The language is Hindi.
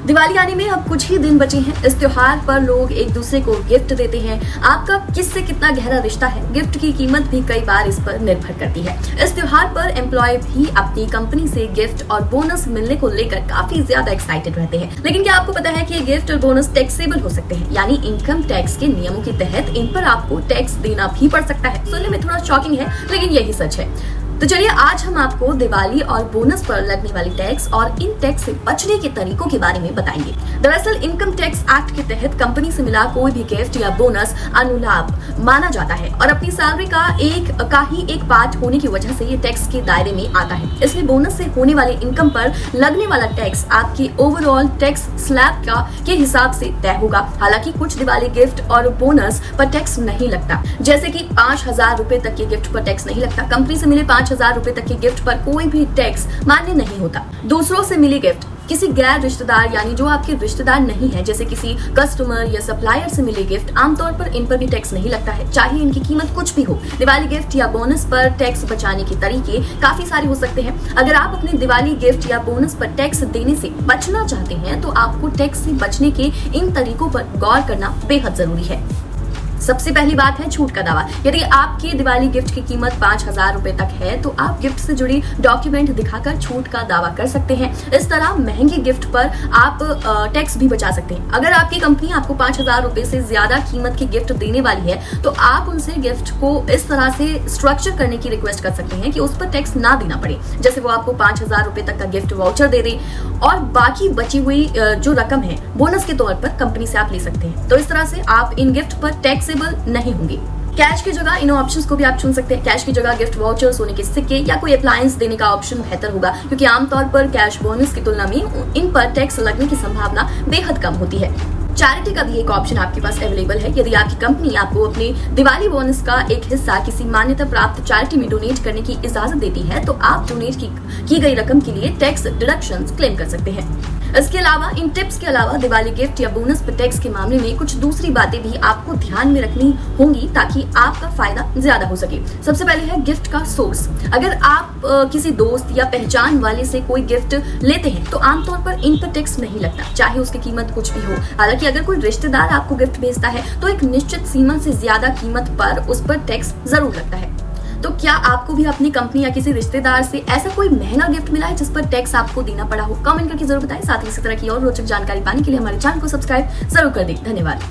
दिवाली आने में अब कुछ ही दिन बचे हैं। इस त्योहार पर लोग एक दूसरे को गिफ्ट देते हैं। आपका किससे कितना गहरा रिश्ता है, गिफ्ट की कीमत भी कई बार इस पर निर्भर करती है। इस त्योहार पर एम्प्लॉय भी अपनी कंपनी से गिफ्ट और बोनस मिलने को लेकर काफी ज्यादा एक्साइटेड रहते हैं। लेकिन क्या आपको पता है कि ये गिफ्ट और बोनस टैक्सेबल हो सकते हैं, यानी इनकम टैक्स के नियमों के तहत इन पर आपको टैक्स देना भी पड़ सकता है। सुनने में थोड़ा शॉकिंग है, लेकिन यही सच है। तो चलिए आज हम आपको दिवाली और बोनस पर लगने वाली टैक्स और इन टैक्स से बचने के तरीकों के बारे में बताएंगे। दरअसल इनकम टैक्स एक्ट के तहत कंपनी से मिला कोई भी गिफ्ट या बोनस अनुलाभ माना जाता है और अपनी सैलरी का ही एक पार्ट होने की वजह से ये टैक्स के दायरे में आता है। इसलिए बोनस से होने वाले इनकम पर लगने वाला टैक्स आपकी ओवरऑल टैक्स स्लैब के हिसाब से तय होगा। हालांकि कुछ दिवाली गिफ्ट और बोनस पर टैक्स नहीं लगता, जैसे कि 5,000 रुपए तक के गिफ्ट पर टैक्स नहीं लगता। कंपनी से मिले 5,000 रुपए तक के गिफ्ट पर कोई भी टैक्स मान्य नहीं होता। दूसरों से मिली गिफ्ट, किसी गैर रिश्तेदार यानी जो आपके रिश्तेदार नहीं है, जैसे किसी कस्टमर या सप्लायर से मिले गिफ्ट, आमतौर पर इन पर भी टैक्स नहीं लगता है, चाहे इनकी कीमत कुछ भी हो। दिवाली गिफ्ट या बोनस पर टैक्स बचाने के तरीके काफी सारे हो सकते हैं। अगर आप अपने दिवाली गिफ्ट या बोनस पर टैक्स देने से बचना चाहते हैं तो आपको टैक्स से बचने के इन तरीकों पर गौर करना बेहद जरूरी है। सबसे पहली बात है छूट का दावा। यदि आपकी दिवाली गिफ्ट की कीमत 5,000 रुपए तक है तो आप गिफ्ट से जुड़ी डॉक्यूमेंट दिखाकर छूट का दावा कर सकते हैं। इस तरह महंगे गिफ्ट पर आप टैक्स भी बचा सकते हैं। अगर आपकी कंपनी आपको 5,000 रुपए से ज्यादा कीमत की गिफ्ट देने वाली है तो आप उनसे गिफ्ट को इस तरह से स्ट्रक्चर करने की रिक्वेस्ट कर सकते हैं कि उस पर टैक्स ना देना पड़े। जैसे वो आपको 5,000 रुपए तक का गिफ्ट वाउचर दे दे और बाकी बची हुई जो रकम है बोनस के तौर पर कंपनी से आप ले सकते हैं। तो इस तरह से आप इन गिफ्ट पर टैक्स नहीं होंगे। कैश की जगह इन ऑप्शंस को भी आप चुन सकते हैं। कैश की जगह गिफ्ट वाउचर, सोने के सिक्के या कोई अप्लायंस देने का ऑप्शन बेहतर होगा, क्योंकि आमतौर पर कैश बोनस की तुलना में इन पर टैक्स लगने की संभावना बेहद कम होती है। चैरिटी का भी एक ऑप्शन आपके पास अवेलेबल है। यदि आपकी कंपनी आपको अपने दिवाली बोनस का एक हिस्सा किसी मान्यता प्राप्त चैरिटी में डोनेट करने की इजाजत देती है तो आप डोनेट की गई रकम के लिए टैक्स डिडक्शंस क्लेम कर सकते हैं। इसके अलावा इन टिप्स के अलावा दिवाली गिफ्ट या बोनस पर टैक्स के मामले में कुछ दूसरी बातें भी आपको ध्यान में रखनी होंगी ताकि आपका फायदा ज्यादा हो सके। सबसे पहले है गिफ्ट का सोर्स। अगर आप किसी दोस्त या पहचान वाले से कोई गिफ्ट लेते हैं तो आमतौर पर इन पर टैक्स नहीं लगता, चाहे उसकी कीमत कुछ भी हो। हालांकि अगर कोई रिश्तेदार आपको गिफ्ट भेजता है तो एक निश्चित सीमा से ज्यादा कीमत पर उस पर टैक्स जरूर लगता है। तो क्या आपको भी अपनी कंपनी या किसी रिश्तेदार से ऐसा कोई महंगा गिफ्ट मिला है जिस पर टैक्स आपको देना पड़ा हो? कमेंट करके जरूर बताएं। साथ ही इसी तरह की और रोचक जानकारी पाने के लिए हमारे चैनल को सब्सक्राइब जरूर कर दें। धन्यवाद।